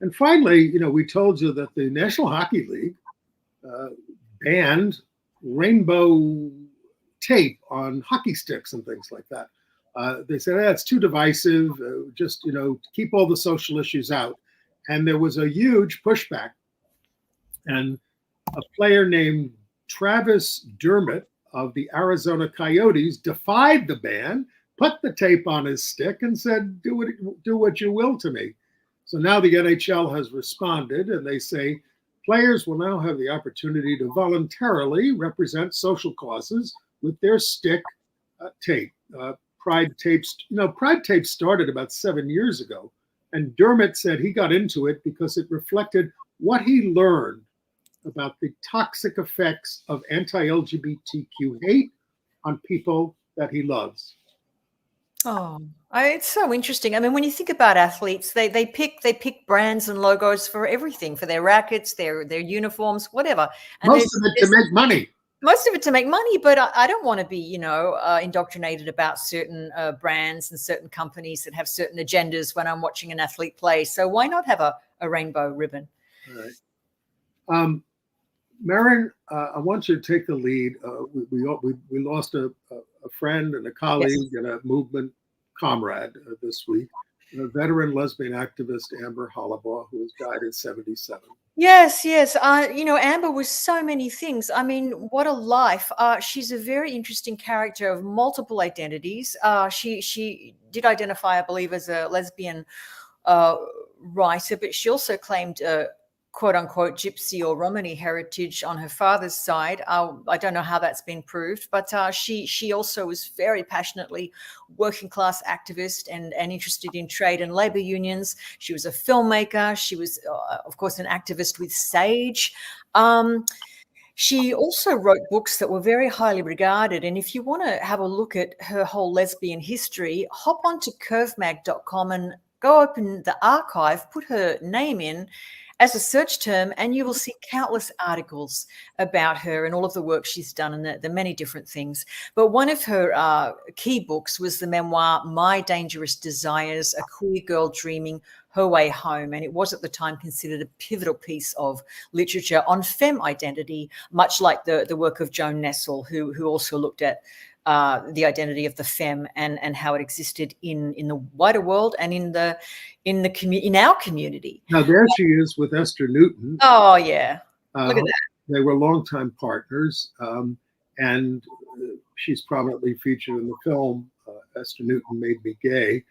And finally, we told you that the National Hockey League banned rainbow tape on hockey sticks and things like that. They said, that's too divisive, just, keep all the social issues out. And there was a huge pushback. And a player named Travis Dermott of the Arizona Coyotes defied the ban, put the tape on his stick and said, do what you will to me. So now the NHL has responded, and they say players will now have the opportunity to voluntarily represent social causes with their stick tape. Pride tapes started about 7 years ago, and Dermott said he got into it because it reflected what he learned about the toxic effects of anti-LGBTQ hate on people that he loves. Oh, it's so interesting. I mean, when you think about athletes, they pick brands and logos for everything, for their rackets, their uniforms, whatever. And most of it to make money. Most of it to make money, but I don't want to be, indoctrinated about certain brands and certain companies that have certain agendas when I'm watching an athlete play. So why not have a rainbow ribbon? All right. Merryn, I want you to take the lead. We lost a friend and a colleague and a movement comrade this week, a veteran lesbian activist, Amber Hollibaugh, who has died at 77. Yes. Amber was so many things. I mean, what a life. She's a very interesting character of multiple identities. She did identify, I believe, as a lesbian writer, but she also claimed quote unquote gypsy or Romani heritage on her father's side. I don't know how that's been proved, but she also was very passionately working class activist and interested in trade and labor unions. She was a filmmaker. She was, of course, an activist with SAGE. She also wrote books that were very highly regarded. And if you want to have a look at her whole lesbian history, hop onto curvemag.com and go open the archive, put her name in as a search term, and you will see countless articles about her and all of the work she's done and the many different things. But one of her key books was the memoir, My Dangerous Desires, A Queer Girl Dreaming Her Way Home. And it was at the time considered a pivotal piece of literature on femme identity, much like the work of Joan Nessel, who also looked at the identity of the femme and how it existed in the wider world and in our community. Now there she is with Esther Newton. Oh yeah, look at that. They were longtime partners, and she's prominently featured in the film Esther Newton Made Me Gay.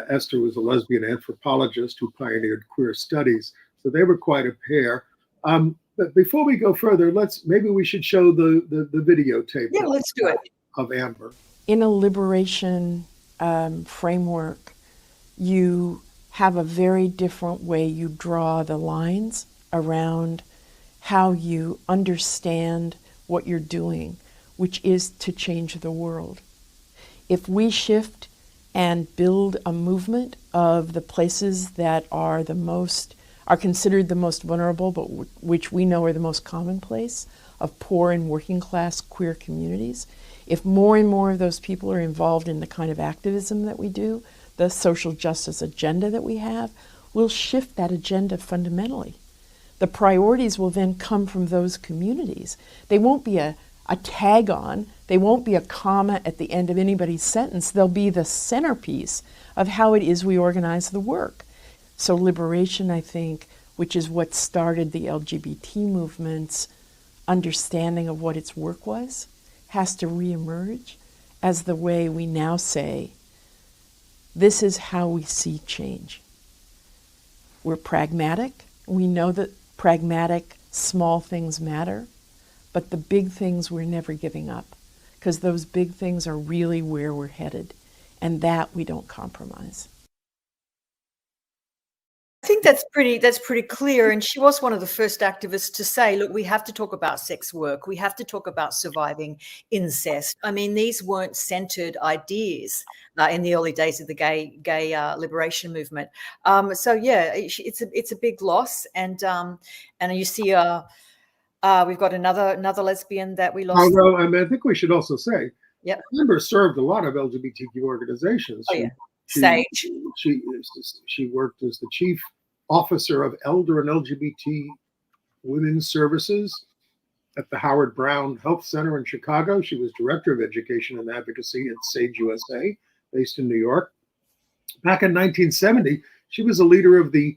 Esther was a lesbian anthropologist who pioneered queer studies, so they were quite a pair. But before we go further, maybe we should show the videotape. Yeah, let's do it. Of Amber. In a liberation framework, you have a very different way you draw the lines around how you understand what you're doing, which is to change the world. If we shift and build a movement of the places that are are considered the most vulnerable, but which we know are the most commonplace, of poor and working class queer communities, if more and more of those people are involved in the kind of activism that we do, the social justice agenda that we have, we'll shift that agenda fundamentally. The priorities will then come from those communities. They won't be a tag on, they won't be a comma at the end of anybody's sentence, they'll be the centerpiece of how it is we organize the work. So liberation, I think, which is what started the LGBT movement's understanding of what its work was, has to reemerge as the way we now say, this is how we see change. We're pragmatic. We know that pragmatic, small things matter, but the big things we're never giving up, because those big things are really where we're headed, and that we don't compromise. I think that's pretty clear. And she was one of the first activists to say, look, we have to talk about sex work. We have to talk about surviving incest. I mean, these weren't centered ideas in the early days of the gay liberation movement. So yeah, it's a big loss. And you see, we've got another lesbian that we lost. Although, I mean, I think we should also say, yep, Amber served a lot of LGBTQ organizations. Oh, yeah. Sage. She worked as the chief officer of Elder and LGBT Women's Services at the Howard Brown Health Center in Chicago. She was director of education and advocacy at Sage USA, based in New York. Back in 1970, she was a leader of the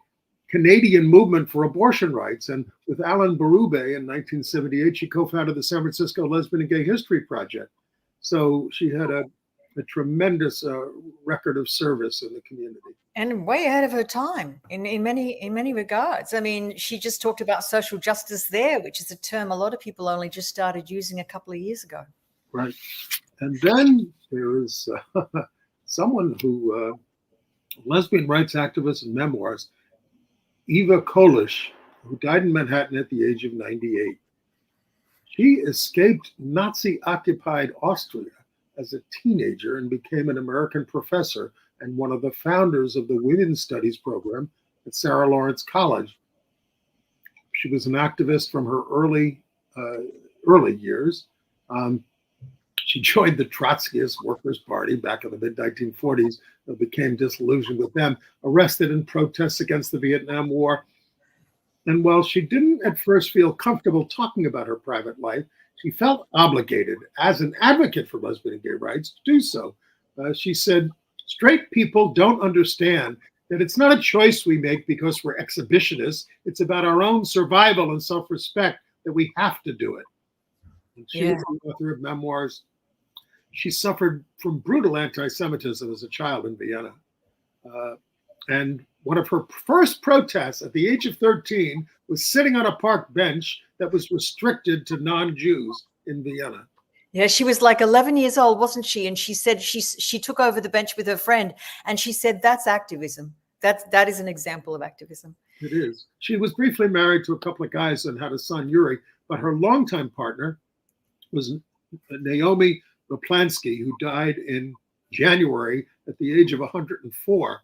Canadian movement for abortion rights. And with Alan Berube in 1978, she co-founded the San Francisco Lesbian and Gay History Project. So she had a tremendous record of service in the community, and way ahead of her time in many regards. I mean, she just talked about social justice there, which is a term a lot of people only just started using a couple of years ago. Right. And then there is someone who, lesbian rights activist and memoirist, Eva Kollisch, who died in Manhattan at the age of 98. She escaped Nazi-occupied Austria as a teenager and became an American professor and one of the founders of the Women's Studies program at Sarah Lawrence College. She was an activist from her early years. She joined the Trotskyist Workers' Party back in the mid-1940s, but became disillusioned with them, arrested in protests against the Vietnam War. And while she didn't at first feel comfortable talking about her private life, she felt obligated as an advocate for lesbian and gay rights to do so. She said, straight people don't understand that it's not a choice we make because we're exhibitionists. It's about our own survival and self-respect that we have to do it. And she was the author of memoirs. She suffered from brutal anti-Semitism as a child in Vienna. And one of her first protests at the age of 13 was sitting on a park bench that was restricted to non-Jews in Vienna. Yeah, she was like 11 years old, wasn't she? And she said she took over the bench with her friend, and she said, that's activism. That is an example of activism. It is. She was briefly married to a couple of guys and had a son, Yuri, but her longtime partner was Naomi Raplansky, who died in January at the age of 104.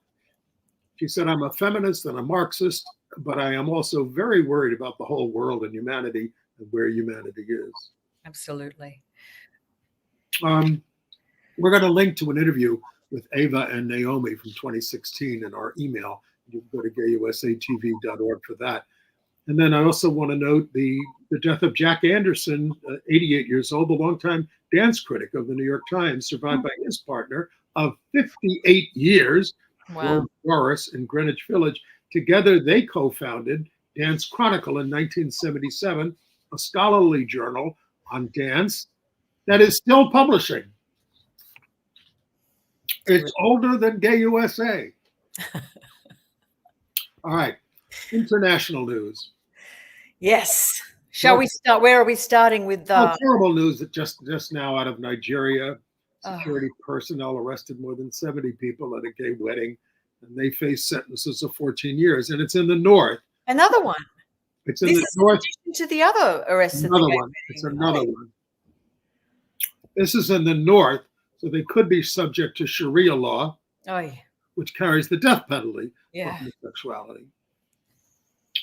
She said, I'm a feminist and a Marxist, but I am also very worried about the whole world and humanity and where humanity is. Absolutely. We're going to link to an interview with Eva and Naomi from 2016 in our email. You can go to gayusatv.org for that. And then I also want to note the death of Jack Anderson, 88 years old, the longtime dance critic of the New York Times, survived by his partner of 58 years, Doris, in Greenwich Village. Together, they co-founded Dance Chronicle in 1977, a scholarly journal on dance that is still publishing. It's older than Gay USA. All right, international news. Yes. Shall we start? Where are we starting with? Terrible news that just now out of Nigeria. Security personnel arrested more than 70 people at a gay wedding, and they face sentences of 14 years. And it's in the north. Another one. It's in the north. In addition to the other arrests. Another one. It's another one. This is in the north, so they could be subject to Sharia law, which carries the death penalty for homosexuality.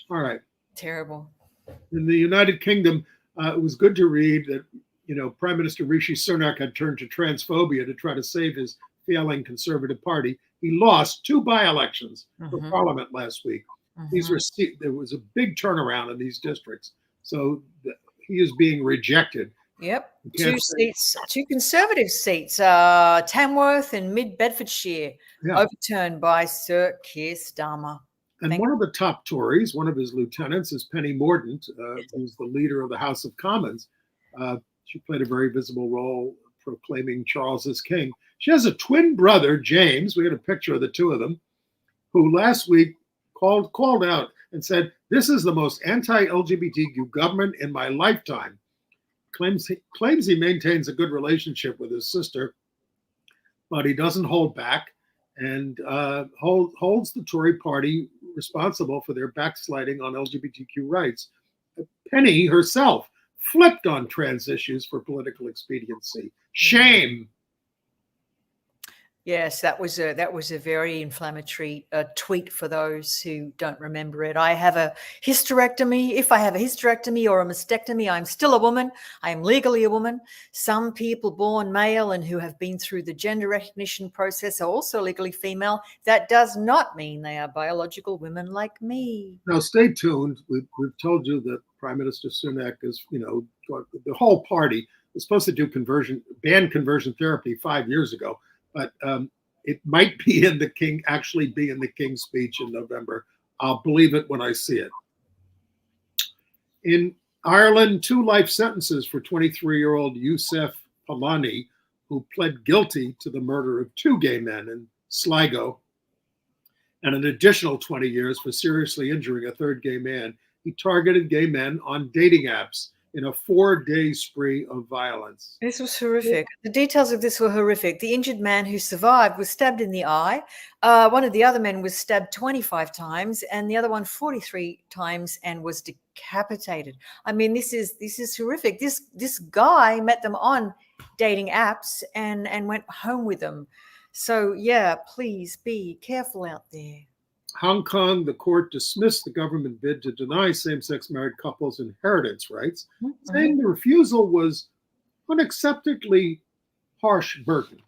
All right. Terrible. In the United Kingdom, it was good to read that, Prime Minister Rishi Sunak had turned to transphobia to try to save his failing Conservative Party. He lost 2 by-elections for Parliament last week. There was a big turnaround in these districts. So he is being rejected. Yep. 2 seats, 2 Conservative seats, Tamworth and Mid Bedfordshire, overturned by Sir Keir Starmer. And one of the top Tories, one of his lieutenants, is Penny Mordaunt, who's the leader of the House of Commons. She played a very visible role proclaiming Charles as king. She has a twin brother, James. We had a picture of the 2 of them, who last week called out and said, "This is the most anti-LGBTQ government in my lifetime." Claims he maintains a good relationship with his sister, but he doesn't hold back and holds the Tory party responsible for their backsliding on LGBTQ rights. Penny herself flipped on trans issues for political expediency. Shame. Yes, that was a very inflammatory tweet for those who don't remember it. I have a hysterectomy. If I have a hysterectomy or a mastectomy, I'm still a woman. I am legally a woman. Some people born male and who have been through the gender recognition process are also legally female. That does not mean they are biological women like me. Now, stay tuned. We've told you that Prime Minister Sunak is, the whole party was supposed to do ban conversion therapy 5 years ago. But it might be actually be in the King's speech in November. I'll believe it when I see it. In Ireland, 2 life sentences for 23-year-old Youssef Palani, who pled guilty to the murder of 2 gay men in Sligo, and an additional 20 years for seriously injuring a 3rd gay man. He targeted gay men on dating apps in a 4-day spree of violence. This was horrific. The details of this were horrific. The injured man who survived was stabbed in the eye. One of the other men was stabbed 25 times, and the other one 43 times, and was decapitated. I mean, this is horrific. This guy met them on dating apps and went home with them. So yeah, please be careful out there. Hong Kong, the court dismissed the government bid to deny same-sex married couples inheritance rights, saying the refusal was unacceptably harsh burden.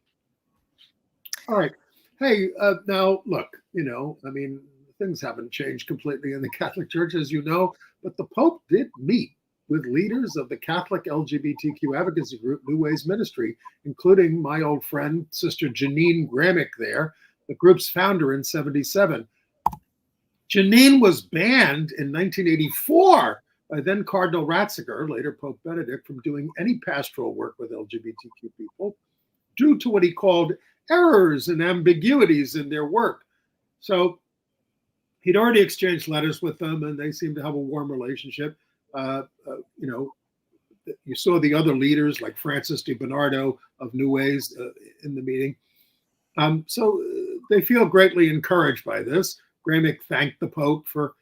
All right. Hey, now look, things haven't changed completely in the Catholic Church, as you know, but the Pope did meet with leaders of the Catholic LGBTQ advocacy group, New Ways Ministry, including my old friend, Sister Janine Gramick there, the group's founder in '77. Janine was banned in 1984 by then Cardinal Ratzinger, later Pope Benedict, from doing any pastoral work with LGBTQ people due to what he called errors and ambiguities in their work. So he'd already exchanged letters with them, and they seemed to have a warm relationship. You saw the other leaders like Francis DiBernardo of New Ways in the meeting. So they feel greatly encouraged by this. Gramick thanked the Pope for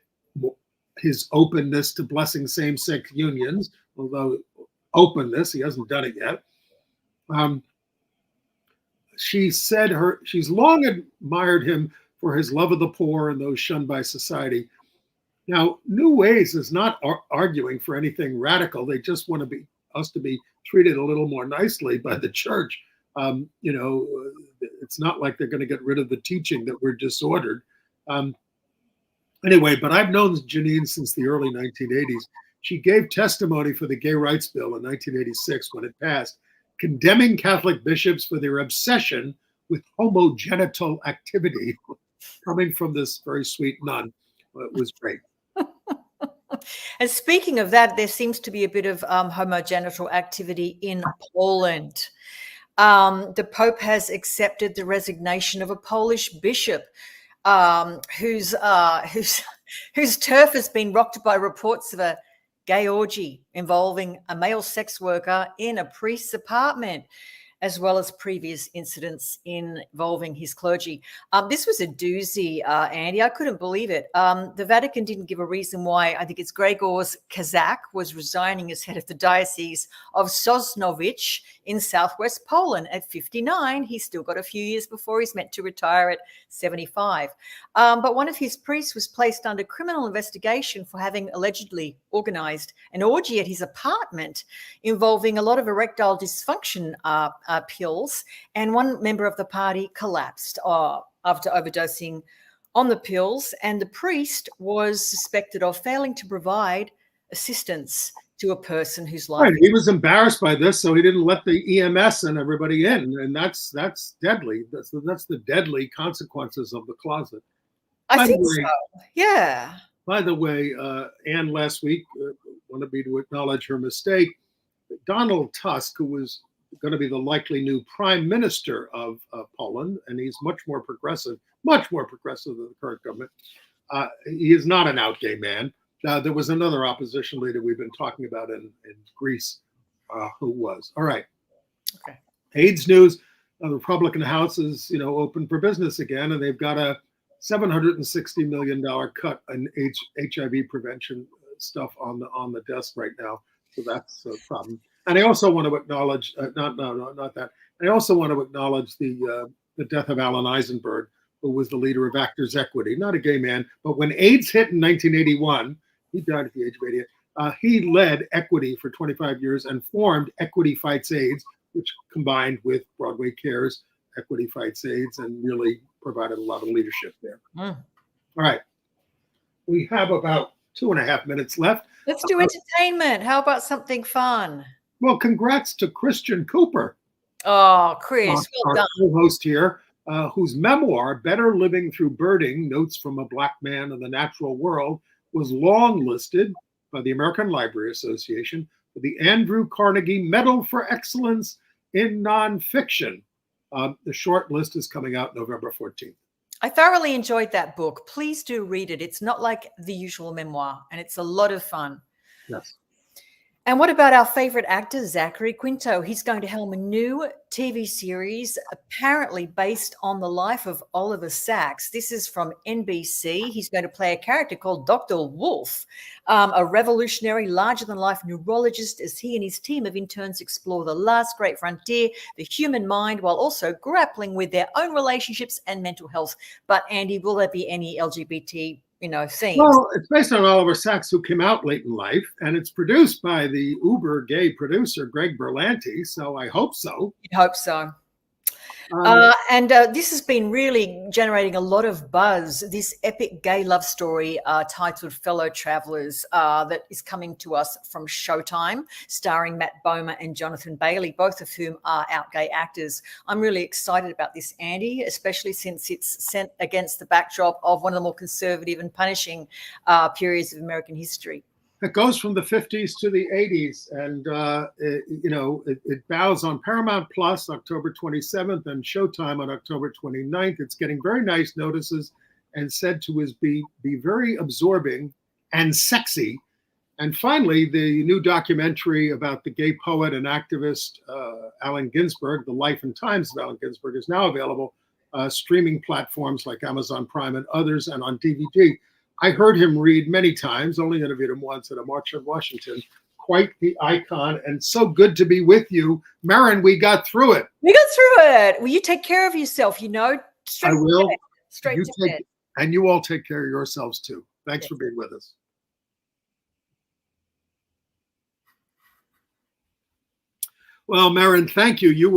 his openness to blessing same-sex unions, although openness, he hasn't done it yet. She said she's long admired him for his love of the poor and those shunned by society. Now, New Ways is not arguing for anything radical. They just want us to be treated a little more nicely by the church. It's not like they're going to get rid of the teaching that we're disordered. Anyway, but I've known Janine since the early 1980s. She gave testimony for the Gay Rights Bill in 1986 when it passed, condemning Catholic bishops for their obsession with homogenital activity, coming from this very sweet nun. It was great. And speaking of that, there seems to be a bit of homogenital activity in Poland. The Pope has accepted the resignation of a Polish bishop whose turf has been rocked by reports of a gay orgy involving a male sex worker in a priest's apartment. as well as previous incidents involving his clergy. This was a doozy, Andy. I couldn't believe it. The Vatican didn't give a reason why. I think it's Gregor's Kazak was resigning as head of the Diocese of Sosnowiec in southwest Poland at 59. He's still got a few years before he's meant to retire at 75. But one of his priests was placed under criminal investigation for having allegedly organized an orgy at his apartment involving a lot of erectile dysfunction pills, and one member of the party collapsed after overdosing on the pills, and the priest was suspected of failing to provide assistance to a person whose life. Right. He was embarrassed by this, so he didn't let the EMS and everybody in, and that's deadly. That's the deadly consequences of the closet. I think so. Yeah. By the way, Anne last week wanted me to acknowledge her mistake. Donald Tusk, who was going to be the likely new prime minister of Poland, and he's much more progressive than the current government. He is not an out gay man. There was another opposition leader we've been talking about in Greece who was. All right. Okay. AIDS news. The Republican House is, open for business again, and they've got a $760 million cut in HIV prevention stuff on the desk right now. So that's a problem. And I also want to acknowledge, not that. I also want to acknowledge the death of Alan Eisenberg, who was the leader of Actors Equity, not a gay man, but when AIDS hit in 1981, he died at the age of 88. He led Equity for 25 years and formed Equity Fights AIDS, which combined with Broadway Cares, Equity Fights AIDS, and really provided a lot of leadership there. All right. We have about 2.5 minutes left. Let's do entertainment. How about something fun? Well, congrats to Christian Cooper. Oh, Chris, well done. Our co-host here, whose memoir, Better Living Through Birding, Notes from a Black Man in the Natural World, was long listed by the American Library Association for the Andrew Carnegie Medal for Excellence in Nonfiction. The short list is coming out November 14th. I thoroughly enjoyed that book. Please do read it. It's not like the usual memoir, and it's a lot of fun. Yes. And what about our favorite actor, Zachary Quinto? He's going to helm a new TV series, apparently based on the life of Oliver Sacks. This is from NBC. He's going to play a character called Dr. Wolf, a revolutionary, larger-than-life neurologist, as he and his team of interns explore the last great frontier, the human mind, while also grappling with their own relationships and mental health. But, Andy, will there be any LGBT things? Well, it's based on Oliver Sacks, who came out late in life, and it's produced by the uber gay producer Greg Berlanti, so I hope so. You'd hope so. And this has been really generating a lot of buzz, this epic gay love story titled Fellow Travelers that is coming to us from Showtime, starring Matt Bomer and Jonathan Bailey, both of whom are out gay actors. I'm really excited about this, Andy, especially since it's set against the backdrop of one of the more conservative and punishing periods of American history. It goes from the 50s to the 80s, and it bows on Paramount Plus October 27th and Showtime on October 29th. It's getting very nice notices and said to be very absorbing and sexy. And finally, the new documentary about the gay poet and activist Allen Ginsberg, The Life and Times of Allen Ginsberg, is now available streaming platforms like Amazon Prime and others, and on DVD. I heard him read many times, only interviewed him once at a march in Washington. Quite the icon, and so good to be with you. Merryn, we got through it. We got through it. Will you take care of yourself, I will. Straight to bed. And you all take care of yourselves too. Thanks for being with us. Well, Merryn, thank you. You were